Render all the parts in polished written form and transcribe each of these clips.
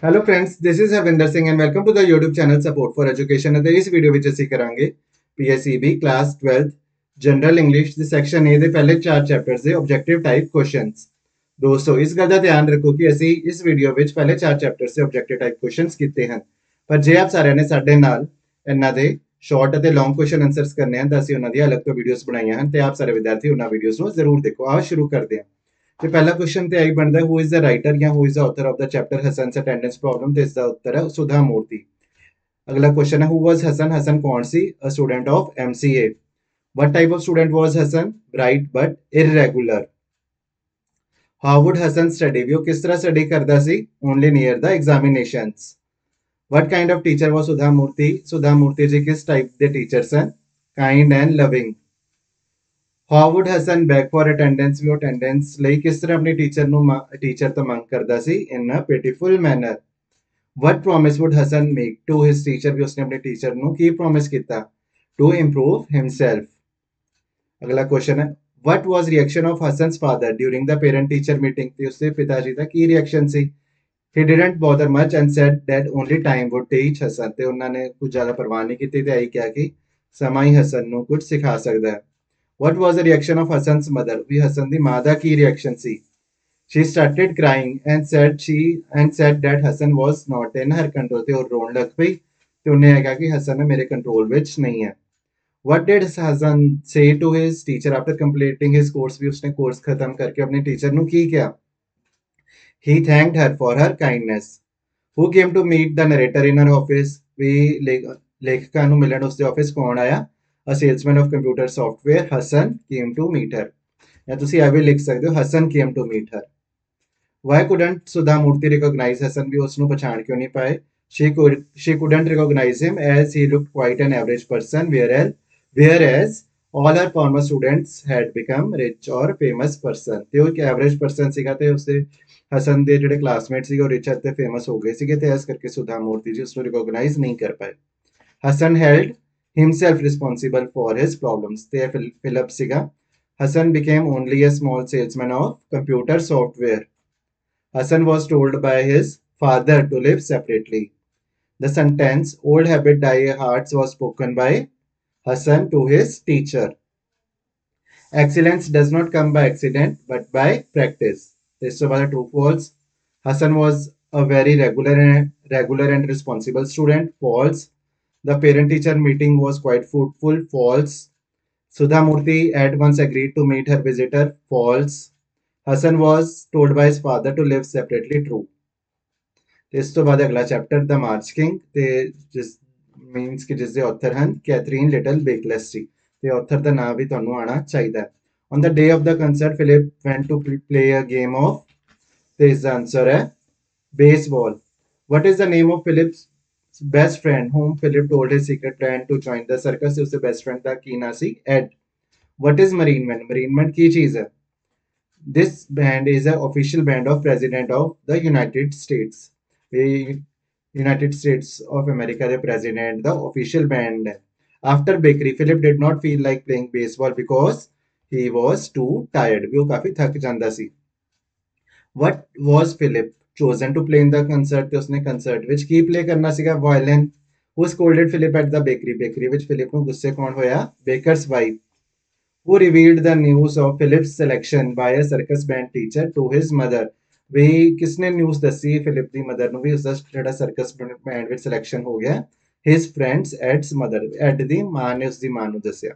Hello friends, this is Havinder Singh and welcome to the YouTube channel support for education. ਅਤੇ ਇਸ video ਵਿੱਚ ਅਸੀਂ ਕਰਾਂਗੇ PSEB class 12th general English ਦੇ section A ਦੇ ਪਹਿਲੇ 4 ਚੈਪਟਰਸ ਦੇ ਆਬਜੈਕਟਿਵ ਟਾਈਪ ਕੁਐਸਚਨਸ। ਦੋਸਤੋ, ਇਸ ਗੱਲ ਦਾ ਧਿਆਨ ਰੱਖੋ ਕਿ ਅਸੀਂ ਇਸ ਵੀਡੀਓ ਵਿੱਚ ਪਹਿਲੇ 4 ਚੈਪਟਰਸ ਦੇ ਆਬਜੈਕਟਿਵ ਟਾਈਪ ਕੁਐਸਚਨਸ ਕੀਤੇ ਹਨ, ਪਰ ਜੇ ਆਪ ਸਾਰਿਆਂ ਨੇ ਸਾਡੇ ਨਾਲ ਇਹਨਾਂ ਦੇ ਸ਼ਾਰਟ ਅਤੇ ਲੌਂਗ ਕੁਐਸਚਨ ਆਨਸਰਸ ਕਰਨੇ ਹਨ ਤਾਂ ਅਸੀਂ ਉਹਨਾਂ ਦੀਆਂ ਅਲੱਗ ਤੋਂ ਵੀਡੀਓਜ਼ ਬਣਾਈਆਂ ਹਨ ਤੇ ਆਪ ਸਾਰੇ ਵਿਦਿਆਰਥੀ ਉਹਨਾਂ ਵੀਡੀਓਜ਼ ਨੂੰ ਜ਼ਰੂਰ ਦੇਖੋ। ਆਓ ਸ਼ੁਰੂ ਕਰਦੇ ਹਾਂ। ਤੇ ਪਹਿਲਾ ਕੁਐਸਚਨ ਤੇ ਆਈ ਬਣਦਾ, ਹੂ ਇਜ਼ ਦ ਰਾਈਟਰ ਜਾਂ who is the author of the chapter Hasan's attendance problem, ਤੇ ਇਸ ਦਾ ਉੱਤਰ ਹੈ ਸੁਧਾ ਮੂਰਤੀ। ਅਗਲਾ ਕੁਐਸਚਨ ਹੈ, ਹੂ ਵਾਜ਼ ਹਸਨ? ਹਸਨ ਕੌਣ ਸੀ? A student of MCA. what type of student was Hassan? Bright but irregular. How would Hassan study? ਵੀ ਉਹ ਕਿਸ ਤਰ੍ਹਾਂ ਸਟੱਡੀ ਕਰਦਾ ਸੀ? Only near the examinations. What kind of teacher was Sudha Murthy? Sudha Murthy ji ਕਿਸ type ਦੇ teacher ਸਨ? Kind and loving. How would Hassan beg for attendance? ਵੀ ਉਹ attendance ਲਈ ਕਿਸ ਤਰ੍ਹਾਂ ਆਪਣੀ ਟੀਚਰ ਤੋਂ ਮੰਗ ਕਰਦਾ ਸੀ? In a pitiful manner. What promise would Hassan make to his teacher? ਵੀ ਉਸਨੇ ਆਪਣੇ ਟੀਚਰ ਨੂੰ ਕੀ ਪ੍ਰੋਮਿਸ ਕੀਤਾ? To improve himself. ਅਗਲਾ ਕੁਐਸਚਨ ਹੈ, what was reaction of Hassan's father during the parent teacher meeting? ਤੇ ਉਸਦੇ ਪਿਤਾ ਜੀ ਦਾ ਕੀ ਰਿਐਕਸ਼ਨ ਸੀ? He didn't bother much and said that only time would teach Hassan. ਤੇ ਉਹਨਾਂ ਨੇ ਕੁਝ ਜ਼ਿਆਦਾ ਪਰਵਾਹ ਨਹੀਂ ਕੀਤੀ ਤੇ ਆਈ ਕਿਹਾ ਕਿ ਸਮਾਂ ਹੀ ਹਸਨ ਨੂੰ ਕੁਝ ਸਿਖਾ ਸਕਦਾ ਹੈ। What was the reaction of Hassan's mother? ਵੀ ਹਸਨ ਦੀ ਮਾਂ ਦਾ ਕੀ ਰਿਐਕਸ਼ਨ ਸੀ? She started crying and said that Hassan was not in her control. ਤੇ ਉਹ ਰੋਣ ਲੱਗ ਪਈ ਤੇ ਉਹਨੇ ਕਿਹਾ ਕਿ ਹਸਨ ਮੇਰੇ ਕੰਟਰੋਲ ਵਿੱਚ ਨਹੀਂ ਹੈ। What did Hassan say to his teacher after completing his course? भी उसने कोर्स खत्म करके अपने टीचर ਨੂੰ ਕੀ किया? He thanked her for her kindness. Who came to meet the narrator in her office? ਵੀ ਲੇਖਕਾਂ ਨੂੰ ਮਿਲਣ ਉਸਦੇ ਆਫਿਸ ਕੌਣ ਆਇਆ? A salesman of computer software, Hassan came to meet her. ਜਾਂ ਤੁਸੀਂ ਇਹ ਵੀ ਲਿਖ ਸਕਦੇ ਹੋ, Hassan came to meet her. Why couldn't Sudha Murthy recognize Hassan? ਵੀ ਉਸ ਨੂੰ ਪਛਾਣ ਕਿਉਂ ਨਹੀਂ ਪਾਏ? She couldn't recognize him as he looked quite an average person, whereas all her former students had become rich or famous person. ਤੇ ਉਹ ਇੱਕ average person ਸੀਗਾ ਤੇ ਉਸਦੇ ਹਸਨ ਦੇ ਜਿਹੜੇ ਕਲਾਸਮੇਟ ਸੀਗੇ ਉਹ ਰਿਚ ਅਤੇ ਫੇਮਸ ਹੋ ਗਏ ਸੀਗੇ ਤੇ ਇਸ ਕਰਕੇ ਸੁਧਾ ਮੂਰਤੀ ਜੀ ਉਸਨੂੰ ਰਿਕੋਗਨਾਈਜ਼ ਨਹੀਂ ਕਰ ਪਾਏ। Hassan held himself responsible for his problems. ਤੇ ਫਿਲਿਪ ਸੀਗਾ। Hassan became only a small salesman of computer software. Hassan was told by his father to live separately. The sentence old habit die hard was spoken by Hassan to his teacher. Excellence does not come by accident but by practice. This was a true false. Hassan was a very regular and responsible student. False. The parent teacher meeting was quite fruitful. False. Sudha Murthy at once agreed to meet her visitor. False. Hassan was told by his father to live separately. True. ਇਸ ਤੋਂ ਬਾਅਦ ਅਗਲਾ chapter ਦ March king ਤੇ ਜਿਸ means ਕਿ ਜਿਸ ਦੇ author ਹਨ ਕੈਥਰੀਨ ਲਿਟਲ ਬੇਕਲੈਸਟੀ ਤੇ ਆਥਰ ਦਾ ਨਾਮ ਵੀ ਤੁਹਾਨੂੰ ਆਣਾ ਚਾਹੀਦਾ ਹੈ। On the day of the concert Philip went to play a game of, ਤੇ ਇਸ ਦਾ ਆਨਸਰ ਹੈ baseball. What is the name of Philip's best friend whom Philip told his secret plan to join the circus? ਉਸਦੇ best friend ਦਾ ਕੀ ਨਾਂ ਸੀ? Add. What is ਮਰੀਨਮੈਨ? ਮਰੀਨਮੈਨ ਕੀ ਚੀਜ਼ ਹੈ? This band is the official band of President of the United States. The United States of America, the president, the official band. After bakery, Philip did not feel like playing baseball because he was too tired. ਵੀ ਉਹ ਕਾਫੀ ਥੱਕ ਜਾਂਦਾ ਸੀ। What was Philip chosen to play in the concert? ਤੇ ਉਸਨੇ concert ਵਿੱਚ ਕੀ play ਕਰਨਾ ਸੀਗਾ? Violin. Who scolded Philip at the bakery? Bakery ਵਿੱਚ Philip ਨੂੰ ਗੁੱਸੇ ਕੌਣ ਹੋਇਆ? Baker's wife. Who revealed the news of Philip's selection by a circus band teacher to his mother? ਵੀ ਕਿਸਨੇ ਨਿਊਜ਼ ਦੱਸੀ ਫਿਲਿਪ ਦੀ ਮਦਰ ਨੂੰ ਵੀ ਉਸਦਾ ਜਿਹੜਾ ਸਰਕਸ ਬੈਂਡ ਵਿੱਚ ਸਿਲੈਕਸ਼ਨ ਹੋ ਗਿਆ? His friends Ed's mother. Ed ਦੀ ਮਾਂ ਨੇ ਉਸਦੀ ਮਾਂ ਨੂੰ ਦੱਸਿਆ।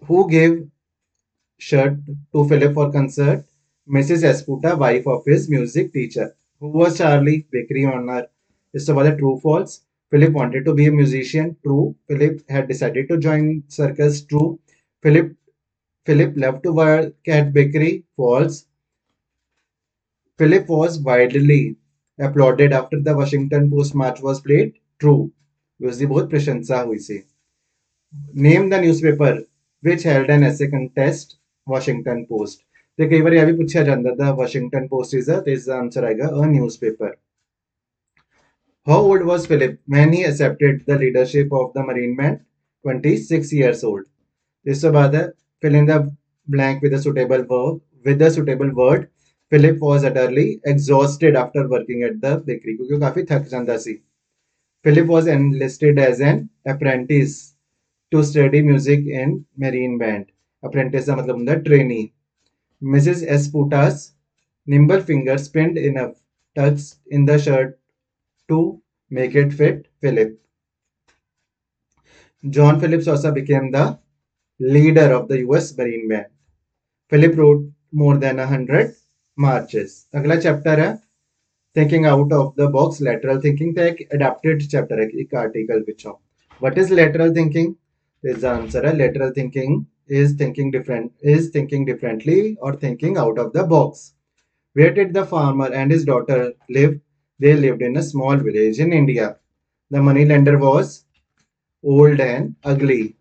Who gave shirt to Philip for concert? Mrs Esputa, wife of his music teacher. Who was Charlie? Bakery owner. ਇਸ ਤੋਂ ਬਾਅਦ true false. Philip wanted to be a musician. True. Philip had decided to join circus. True. Philip loved to work at bakery. False. Philip was widely applauded after the Washington Post march was played. True. उसकी बहुत प्रशंसा हुई थी। Name the newspaper which held an essay contest. Washington Post. ਤੇ ਕਈ ਵਾਰ ਇਹ ਵੀ ਪੁੱਛਿਆ ਜਾਂਦਾ ਦਾ Washington Post is a, ਤੇ ਇਸ ਦਾ ਆਨਸਰ ਆਏਗਾ a newspaper. How old was Philip when he accepted the leadership of the Marine Band? 26 years old. ਇਸ ਤੋਂ ਬਾਅਦ ਹੈ fill in the blank with a suitable word. Philip was utterly exhausted after working at the bakery क्योंकि वो काफी थक जाता सी. Philip was enlisted as an apprentice to study music in marine band. Apprentice का मतलब होता है trainee. Mrs. Esputa's nimble fingers pinned enough tucks in the shirt to make it fit Philip. John Phillips also became the leader of the US Marine Band. Philip wrote more than 100 marches. अगला chapter है thinking out of the box lateral thinking का एक adapted chapter है एक article ਵਿੱਚੋਂ. What is lateral thinking? Is the answer है lateral thinking is thinking differently or thinking out of the box. Where did the farmer and his daughter live? They lived in a small village in India. The moneylender was old and ugly.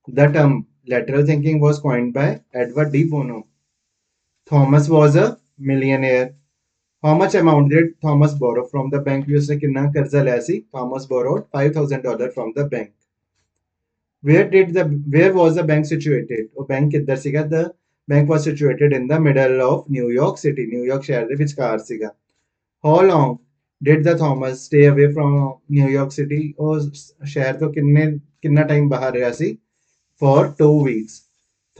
The term lateral thinking was coined by Edward D. Bono. Thomas was a millionaire. How much amount did Thomas borrow from the bank? उसने कितना कर्जा लिया सी? Thomas borrowed $5,000 from the bank. Where was the bank situated? वो bank किधर सीगा? The bank was situated in the middle of New York City. New York शहर ਦੇ ਵਿਚਕਾਰ ਸੀਗਾ. How long did the Thomas stay away from New York City? ਉਹ ਸ਼ਹਿਰ ਤੋਂ ਕਿੰਨਾ ਟਾਈਮ ਬਾਹਰ ਰਿਹਾ ਸੀ? For 2 weeks.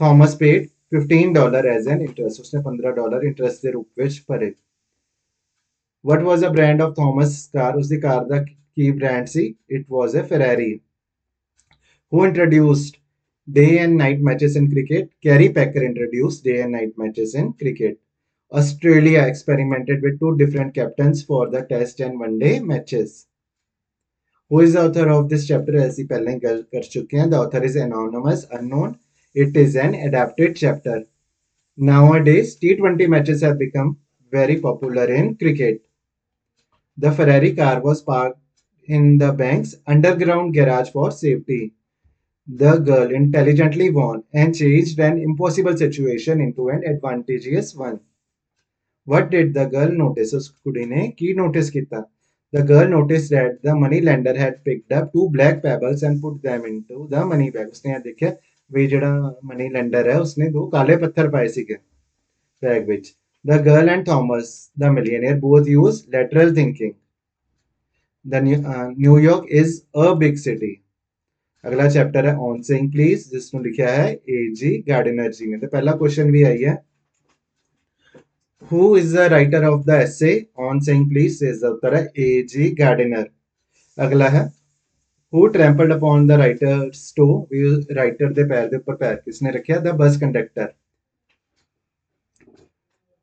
Thomas paid $15 as an interest. उसने $15 interest ਦੇ रूप ਵਿੱਚ ਭਰੇ. What was the brand of Thomas car? उसकी car the Ki brand C? It was a Ferrari. Who introduced day and night matches in cricket? Kerry Packer introduced day and night matches in cricket. Australia experimented with 2 different captains for the test and one day matches. Who is the author of this chapter? ऐसी पहले कर चुके हैं. The author is anonymous, unknown. It is an adapted chapter. Nowadays, T20 matches have become very popular in cricket. The Ferrari car was parked in the bank's underground garage for safety. The girl intelligently won and changed an impossible situation into an advantageous one. What did the girl notice? उस कुड़ी ने की notice किया? The girl noticed that the money lender had picked up 2 black pebbles and put them into the money bag. उसने यहाँ देखा वे जड़ा money lender है उसने 2 काले पत्थर पाए सीगे bag which. The girl and Thomas, the millionaire, both use lateral thinking. The New York is a big city. अगला चैप्टर है ऑन सेइंग प्लीज जिसने लिखा है A.G. गार्डनर जी ने. तो पहला क्वेश्चन भी आई है. Who is the writer of the essay on saying please? इसका उत्तर है A.G. गार्डनर. अगला है Who trampled upon the writer's toe? Writer दे पैर दे ऊपर पैर किसने रखा? The bus conductor.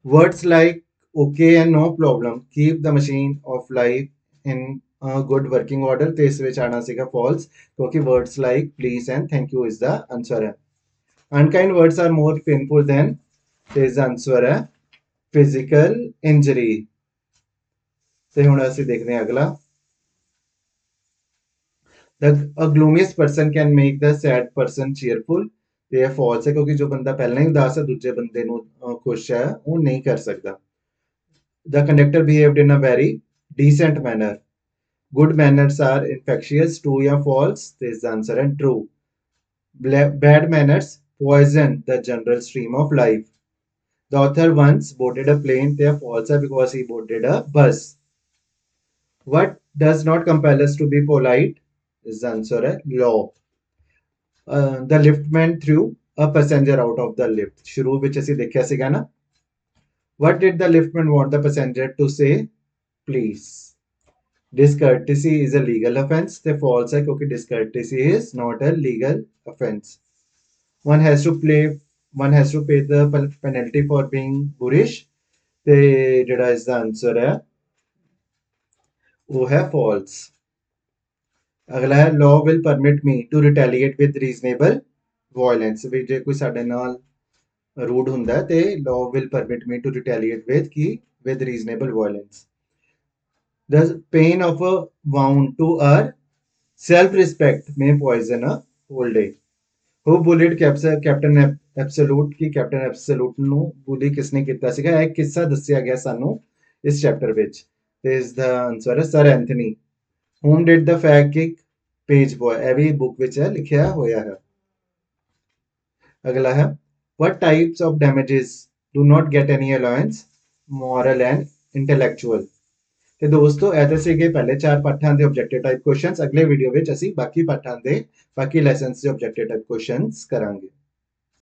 Words like okay and no problem keep the machine of life in a good working order. तो इस विच आना सीगा false क्योंकि words like please and thank you is the answer है. Unkind words are more painful than is the answer है physical injury. ਤੇ ਹੁਣ ਅਸੀਂ ਦੇਖਦੇ ਹਾਂ ਅਗਲਾ. A gloomiest person can make the sad person cheerful. ਤੇ ਇਹ false ਹੈ ਕਿਉਂਕਿ ਜੋ ਬੰਦਾ ਪਹਿਲਾਂ ਹੀ ਉਦਾਸ ਹੈ ਦੂਜੇ ਬੰਦੇ ਨੂੰ ਖੁਸ਼ ਹੈ ਉਹ ਨਹੀਂ ਕਰ ਸਕਦਾ. The conductor behaved in a very decent manner. Good manners are infectious. True या false? This is the answer and true. Bad manners poison the general stream of life. The author once boarded a plane. They are false because he boarded a bus. What does not compel us to be polite? Is the answer law. The liftman threw a passenger out of the lift. शुरू ਵਿੱਚ ਅਸੀਂ ਦੇਖਿਆ ਸੀਗਾ ਨਾ. What did the liftman want the passenger to say? Please. Discourtesy is a legal offense. The false है क्योंकि discourtesy is not a legal offense. One has to pay the penalty for being boorish. ਤੇ ਜਿਹੜਾ ਇਸ ਦਾ answer ਹੈ वो है false. अगला है law will permit me to retaliate with reasonable violence. ਵੀ ਜੇ ਕੋਈ ਸਾਡੇ ਨਾਲ rude ਹੁੰਦਾ ਤੇ law will permit me to retaliate with reasonable violence. The pain of a wound to our self-respect may poison a whole day. Who bullied Captain Absolute? कि Captain Absolute ਨੂੰ bully किसने ਕੀਤਾ ਸੀਗਾ? ਇੱਕ ਕਿੱਸਾ ਦੱਸਿਆ ਗਿਆ ਸਾਨੂੰ ਇਸ ਚੈਪਟਰ ਵਿੱਚ. Is the answer है Sir Anthony. Whom did the fag kick? Page boy. ਇਹ ਵੀ book ਵਿੱਚ ਹੈ ਲਿਖਿਆ ਹੋਇਆ ਹੈ. अगला है What types of damages do not get any allowance? Moral and intellectual. ਤੇ ਦੋਸਤੋ ਇਹ ਤਾਂ ਸੀਗੇ ਪਹਿਲੇ 4 ਪਾਠਾਂ ਦੇ ਆਬਜੈਕਟਿਵ ਟਾਈਪ ਕੁਐਸਚਨਸ। ਅਗਲੇ ਵੀਡੀਓ ਵਿੱਚ ਅਸੀਂ ਬਾਕੀ ਪਾਠਾਂ ਦੇ ਬਾਕੀ ਲੈਸਨਸ ਦੇ ਆਬਜੈਕਟਿਵ ਟਾਈਪ ਕੁਐਸਚਨਸ ਕਰਾਂਗੇ।